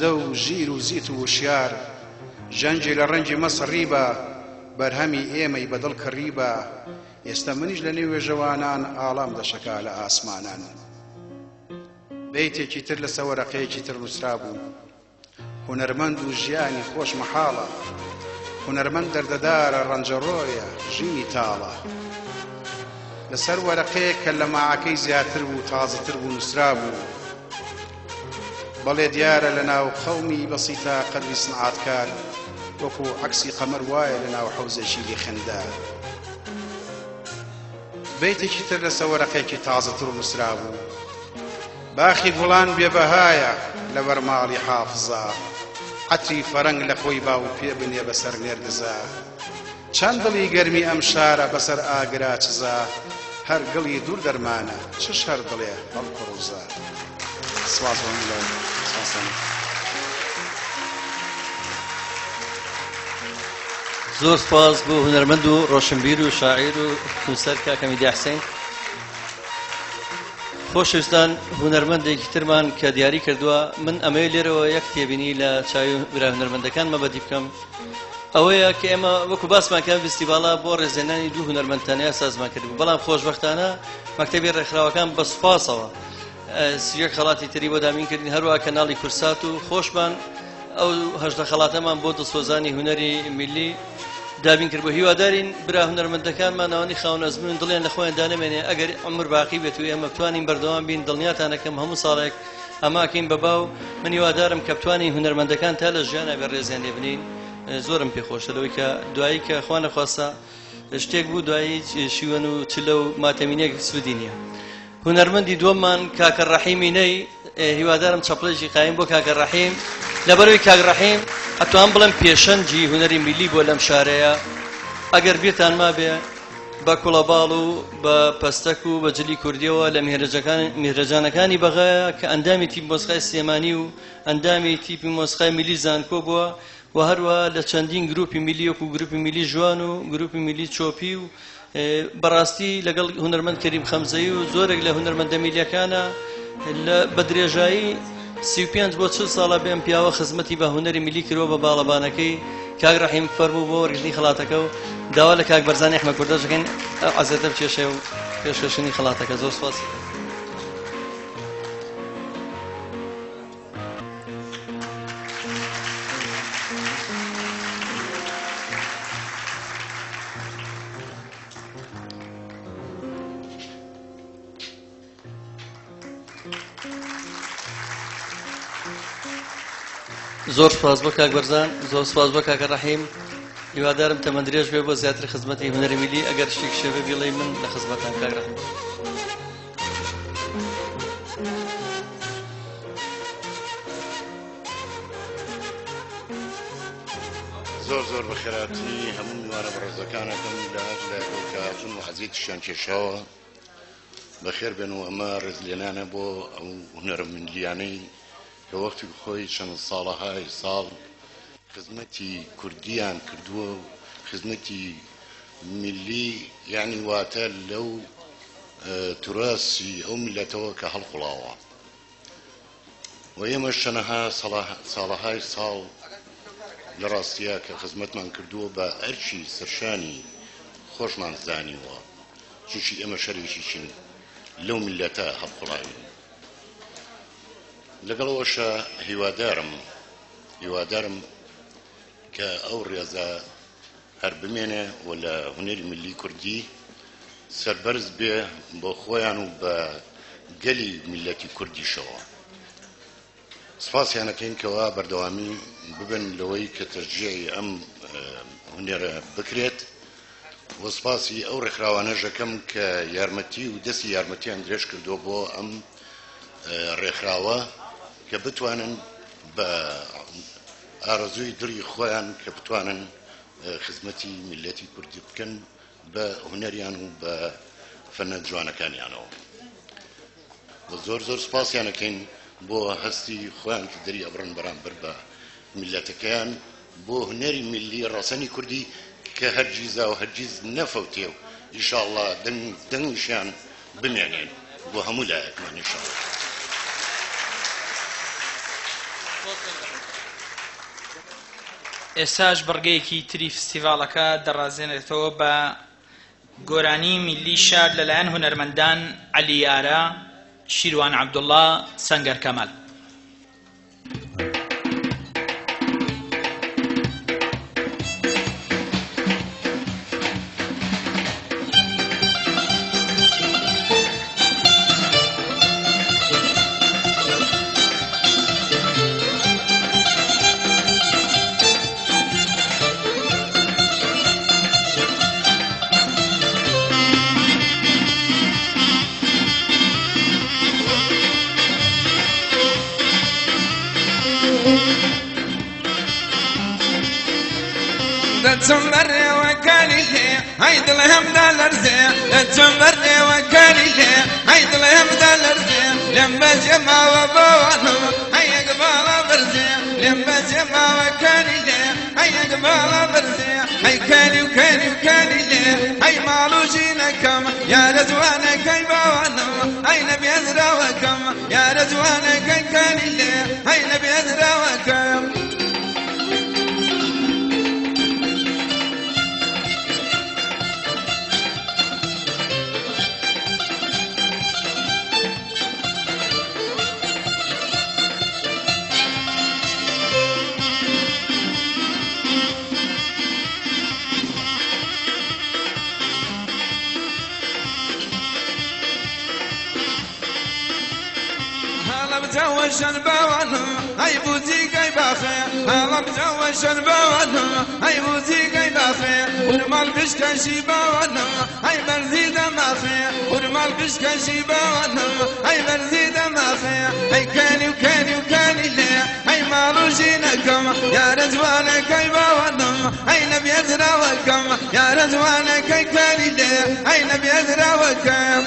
زوندە و ژیر و زیت و وشیار ژەنجی لە ڕەنجی مەسڕیبە بەرهەمی ئێمەی بەدڵ کڕیبە ئێستا منیش لە نێو وێژەوانان ئاڵام دەشەکا لە ئاسمانان بەیتێکی تر لە سەوەرەقەیەکی تر نووسرا بوو هونەرمەند و ژیانی خۆش مەحاڵە هونەرمەند دەردەدارە ڕەنجەڕۆیە ژینی تاڵە لەسەر وەرەقەیەک کە لە ماعەکەی زیاتر بوو تازەتر بوو نووسرا بوو بەڵێ دیارە لە ناو قەومی بەسیتە قەدری سنعاتکار وەکو عەکسی قەمەر وایە لە ناو حەوزەشی لێخەندە بەیتێکی تر لەسەر وەرەقەیەکی تازەتر نووسرا بوو باخی گوڵان بێبەهایە لەبەر ماڵی حافزە عەتری فەرەنگ لە خۆی با و پێ بنێ بەسەر نێردزە چەند دڵی گەرمی ئەم شارە بەسەر ئاگرا چزە هەر گڵی دوور دەرمانە چش هەر دڵێ بەڵکو ڕووزە سواز بۆ میلاد زۆر سپاس بۆ هونەرمەند و ڕۆشنبیر و شاعیر و نووسەر کاکە میدی حسین خۆشەویستان هونەرمەندێکی ترمان کە دیاری کردووە من ئەمەیە لێرەوە یەک تێبینی لە چاوی برا هونەرمەندەکانمە بەدی بکەم ئەوەیە کە ئێمە وەکو باسمان کە فستیڤاڵە بۆ ڕێزێنانی دوو هونەرمەندتانەیە سازمان کردبوو بەڵام خۆشبەختانە مەکتەبی ڕێکخراوەکان بە سوپاسەوە سیەک خەڵاتی تری بۆ دامین کردین هەروە کەناڵی کورسات و خۆشمان ئەو هەژدە خەڵاتەمان بۆ دڵسۆزانی هونەری میلی دابین کرد بۆ هیوادارین برا هونەرمەندەکانمان ئەوانەی خاوەن ئەزمون دڵیان لە خۆیان دانەمێنێ ئەگەر عمر باقی بێت و ئێمە بتوانین بەردەوام بین دڵنیاتانەکەم هەموو ساڵێک ئەماکەین بەباو من هیوادارم کە بتوانین هونەرمەندەکان تا لە ژیانە بێ ڕێزیان لێ بنین زۆرم پێخۆشە لەوەی کە دوایی کە خوا نەخواستە شتێک بوو دوایی شیوەن و چلە و ماتەمینێک سوودی نییە هونەرمەندی دووەممان کاکە ڕەحیمی نەی هیوادارم چەپڵێکی قایم بۆ کاکە ڕەحیم لەبەرەوەی کاکە ڕەحیم ئەتوان بڵێم پێشەنجی هونەری میلی بۆ لەم شارەیە ئەگەر بێتان ما بێ بە کوڵەباڵ و بە پەستەک و بە جلی کوردیەوە لە میهرەجانەکانی بەغایە کە ئەندامی تیپ مۆسیقای سلێمانی و ئەندامی تیپی مۆسیقای میلی زانکۆ بووە و هەروە لە چەندین گروپی میلی وەکو گروپی میلی جوان و گروپی میلی چۆپی و بەڕاستی لەگەڵ هونەرمەند کەریم خەمزەیی و زۆرێک لە هونەرمەندە میلیەکانە بە درێژایی 35 بۆ 40 ساڵە بێم پیاوە خزمەتی بە هونەری میلی کردەوە بە باڵەبانەکەی کاک ڕەحیم فەرموو بۆ وەرگرتنی خەڵاتەکە و داوا لە کاک بەرزانی ئەحمەد کوردە دەکەین عەزێتە بچێشێ و پێشکەشنی خەڵاتەکە زۆر سوپاس زۆر سپاس بۆ کاک بەرزان زۆر سپاس بۆ کاکە ڕەحیم هیوادارم تەمەندرێژ بێ بۆ زیاتر خزمەتی هونەری میلی ئەگەر شتێک شێوێ بڵێ من لە خزمەتان کاک ڕەحیم زۆر بەخێراتی هەموو میوانە بەڕێزەکانەکەم لە ئەجل و حەزیتیشیان کێشاوە بەخێر بێن و ئەمە ڕێزلێنانە بۆ ئەو هونەرمەندیانەی کە وەختی خۆی چەند ساڵەهای ساڵ خزمەتی کوردیان کردووە و خزمەتی میلی یعنی واتە لەو توراسی ئەو میلەتەوە کە هەڵقوڵاوە و ئێمە شەنەها ساڵەهای ساڵ لە ڕاستیە کە خزمەتمان کردووە بە ئەرچی سەرشانی خۆشمان زانیوە چونکی ئێمە شەریکیشین لەو میلەتە هەڵقوڵاوین لەگەڵەوەشە هیوادارم کە ئەو ڕێزە هەر بمێنێ و لە هونەری میلی کوردی سەربەرز بێ بۆ خۆیان و بە گەلی میلەتی کوردیشەوە سپاسیانەکەین کەوا بەردەوامی ببن لەوەی کە تەرجیعی ئەم هونەرە بکرێت و سپاسی ئەو ڕێکخراوانە ژەکەم کە یارمەتی و دەستی یارمەتیان درێژ کردووە بۆ ئەم ڕێکخراوە کە بتوانن بە ئارەزووی دڵی خۆیان کە بتوانن خزمەتی میلەتی کوردی بکەن بە هونەریان و بە فەنە جوانەکانیانەوە زۆر سپاسیانەکەین بۆ هەستی خۆیان کە دەری ئەبڕن بەرامبەر بە میلەتەکەیان بۆ هونەری میلی ڕاسەنی کوردی کە هەرگیزا و هەرگیز نەفەوتێ و ئینشاءڵڵا دەنگیشیان بمێنێن بۆ هەموو لایەکمان ئینشاءڵڵا ئێستاش بڕگەیەکی تری فستیڤاڵەکە دەڕازێنێتەوە بە گۆرانی میلی شار لەلایەن هونەرمەندان عەلی یارە، شیروان عەبدوڵڵا، سەنگەر کەمال. تمبرني وكاني لي هيد الهم دالرزي تمبرني وكاني لي هيد الهم دالرزي لما جمع وبوانو هيا قبال برزي لما جمع وكاني لي هيا قبال برزي هي كاني وكاني وكاني لي هي مالو جينكم يا رزوانك هي بوانو هي نبي ازراوكم يا رزوانك هي كاني لي هي نبي ازراوكم. بجوش البوانو هاي بوزي جاي باخي هلا بجوش البوانو هاي بوزي جاي باخي ورمال بشكشي بوانو هاي برزيد ماخي ورمال بشكشي بوانو هاي برزيد ماخي هاي كاني وكاني وكاني لي هاي مالو جينكم يا رزوانك هاي بوانو هاي نبي ازراوكم يا رزوانك هاي كاني لي هاي نبي ازراوكم.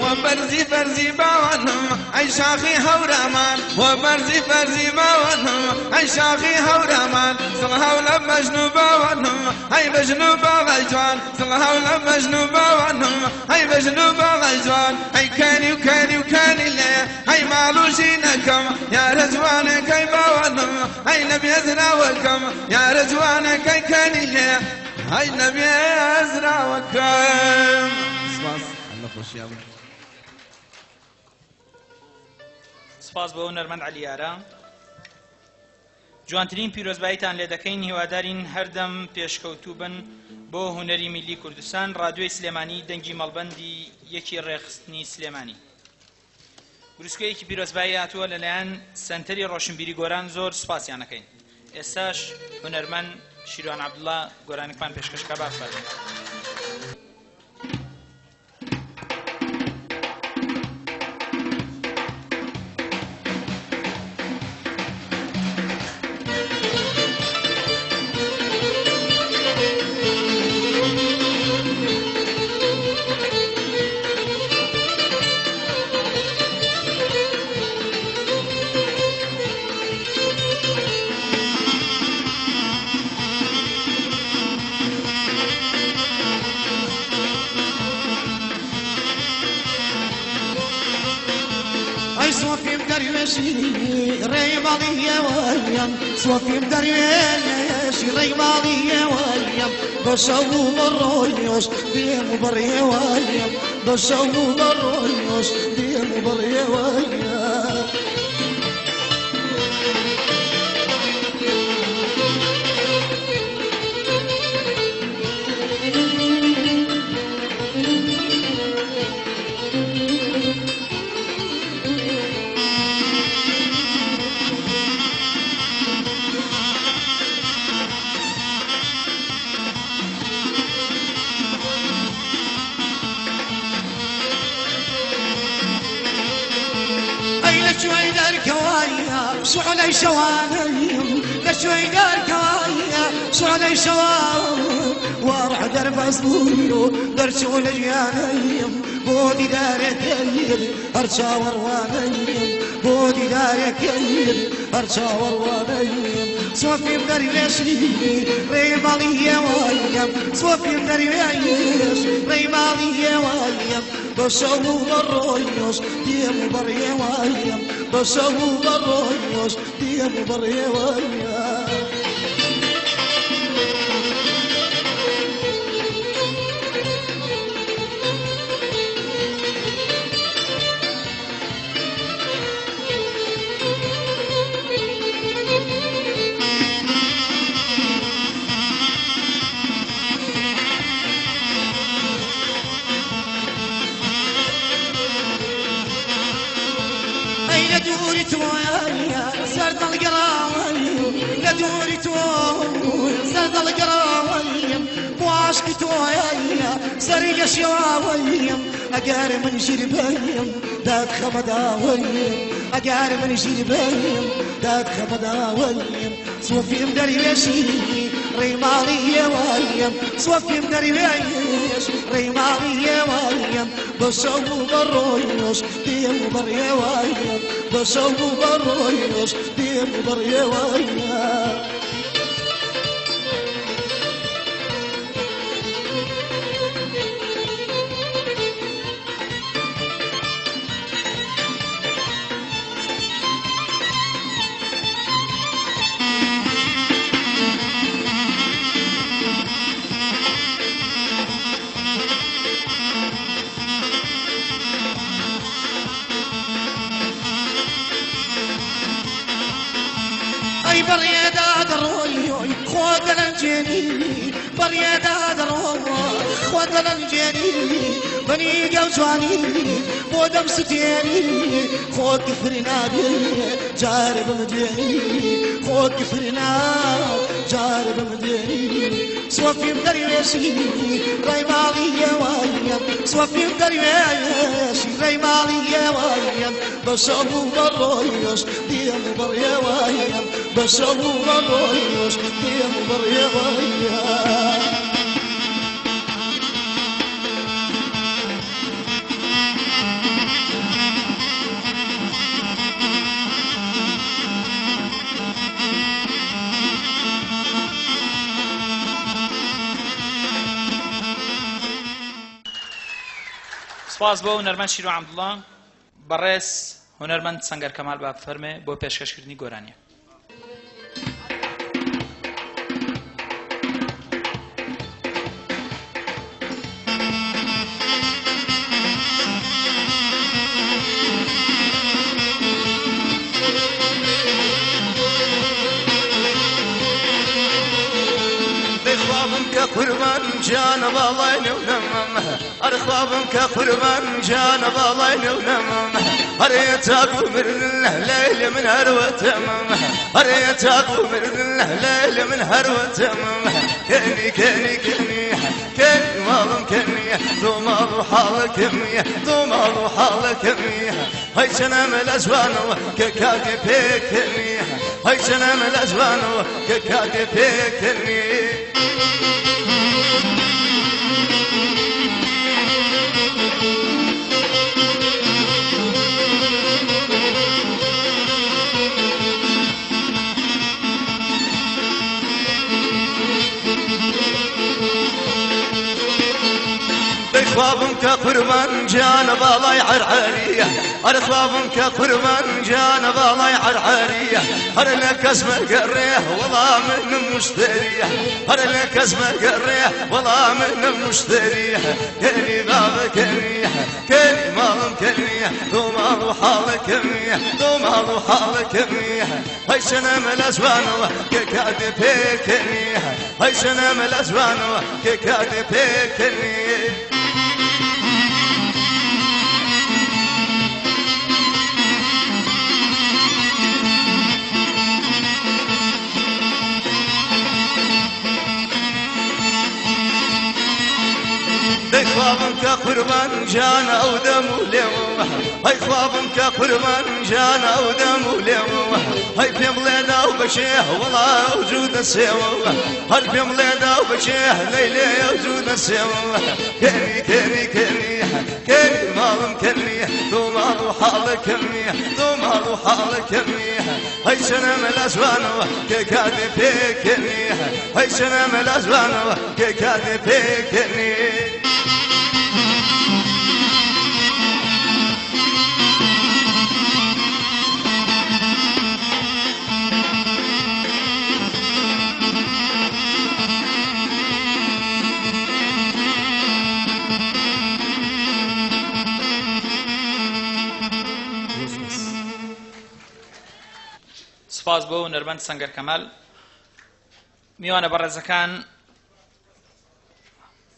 وبرزي فرزي باوانم اي شاخي هورامان وبرزي فرزي باوانم اي شاخي هورامان صلها ولا مجنو باوانم اي بجنو باغجوان صلها ولا مجنو باوانم اي بجنو باغجوان اي كاني وكاني وكاني لي اي مالو جينكم يا رزوانك اي باوانم اي نبي ازراوكم يا رزوانك اي كاني لي اي نبي ازراوكم. سپاس بە هونەرمەند عەلی یارە. جوانترین پیرۆزباییتان لێ دەکەین، هیوادارین هەردەم پێشکەوتوو بن بۆ هونەری میلی کوردستان. ڕادیۆی سلێمانی دەنگی مەڵبەندی یەکی ڕێخستنی سلێمانی. گروسکەیەکی پیرۆزبایی هاتووە لەلایەن سەنتەری ڕۆشنبیری گۆران، زۆر سپاسیان دەکەین. ئێستاش هونەرمەند شیروان عەبدوڵڵا گۆرانێکمان پێشکەشکە بافەرمێن. ريبالية ويم صوفي مدريش ريبالية ويم بشوم الرويوش ديم بريه ويم بشوم الرويوش ديم بريه ويم. شعلي شوانيم لشوي دار كوايا شعلي شوان وارح درب مزبوط درسون جيانيم بودي دارك هرشا وروانيم بودي دارك هرشا وروانيم صوفي بدريش ريمالي وايم صوفي بدريش ريمالي وايم بشو الرويوش ديم بري وايم بشو الرويوش ديم بري وايم لدوري تويا سرد القراوي لدوري تويا سرد القراوي وعشق تويا سرق شواوي أقار من جربيم داد خمداوي أقار من جربيم داد خمداوي صوفي مدريشي ريمالي وايم صوفي مدريش ريمالي وايم بشو بالرويوش ديم بري وايم بشو بالرويوش ديم بري وايم اي بريادة دروي خود الانجيني بريادة دروي خود الانجيني بني قوجواني بودم ستيني خود كفرنا بي جارب مديني خود كفرنا جارب مديني صوفي مدريشي ريمالي وايم صوفي مدريشي ريمالي وايم بشبو بالرويوش ديم بري وايم بشبو بالرويوش ديم بري وايم سپاس بۆ هونەرمەند شیرۆ عەبدوڵڵا بەڕێز هونەرمەند سەنگەر کەمال با بفەرمێ بۆ پێشکەشکردنی گۆرانیە. قربان جان بالله نونم أرخابم كقربان جان بالله نونم هريتاك من الليل من هروتم هريتاك من الليل من هروتم كني كني كني كني مالم كني دومالو حالك كني دومالو حالك كني هاي شنم الأزوان ككاكي بيكني هاي شنم الأزوان ككاكي بيكني خوابم كقربان جان بالله عرعرية خوابم كقربان جان بالله عرعرية هر لك اسمه قريه والله من مشتريه هر لك اسمه قريه والله من مشتريه كني بابك كني كني مالم كني دومالو حالك كني دومالو حالك كني هاي سنم الازوان ككاد بيكني هاي سنم الازوان ككاد بيكني هاي خوابم كقربان جان أو دم وليم هاي خوابم كقربان جان أو دم وليم هاي في ملينا وبشيه والله وجود السيو هاي في ملينا وبشيه ليلي وجود السيو كري كري كري كري مالم كري ذو مال وحال كري ذو مال وحال كري هاي سنم الأزوان ككادي فيكني هاي سنم الأزوان ككادي فيكني سپاس بۆ نەرمەند سەنگەر کەمال میوانە بەڕێزەکان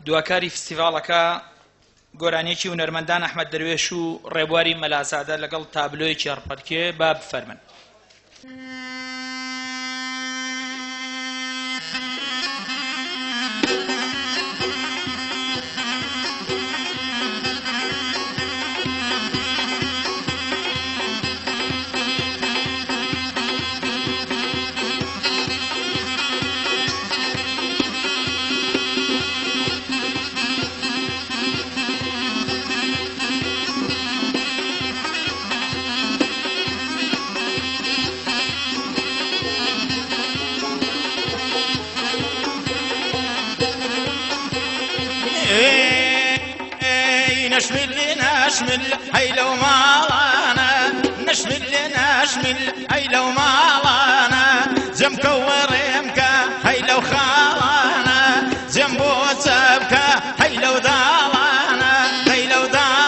دواکاری فستیڤاڵەکە گۆرانیەکی هونەرمەندان ئەحمەد دەروێش و ڕێبواری مەلازادە لەگەڵ تابلۆیەکی هەڕپەرکێ با بفەرمن. نشمل هاي لو مالانا نشمل هاي لو مالانا زم كورمكا هاي لو خالانا زم بوسبكا هاي لو دالانا هاي لو دالانا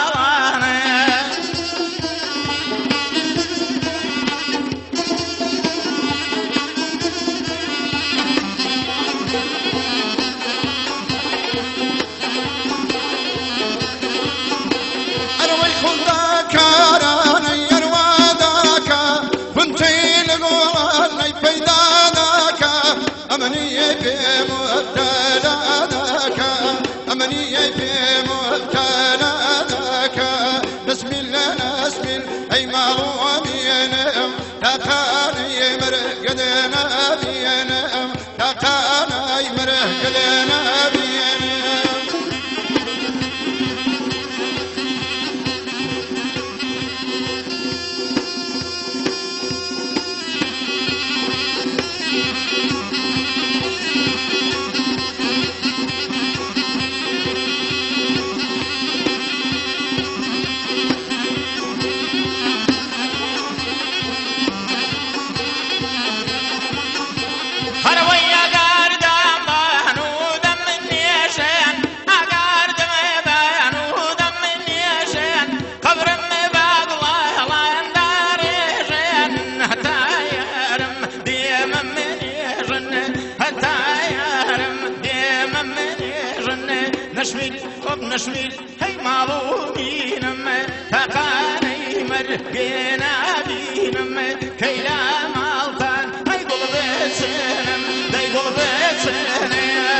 نشمل هاي معلومينم تقاني مرقنا بينم كيلا مالتان هاي قلبي سنم داي قلبي سنم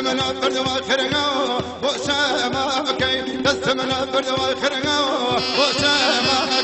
من البرد والخرقة وسامة مكي من البرد والخرقة وسامة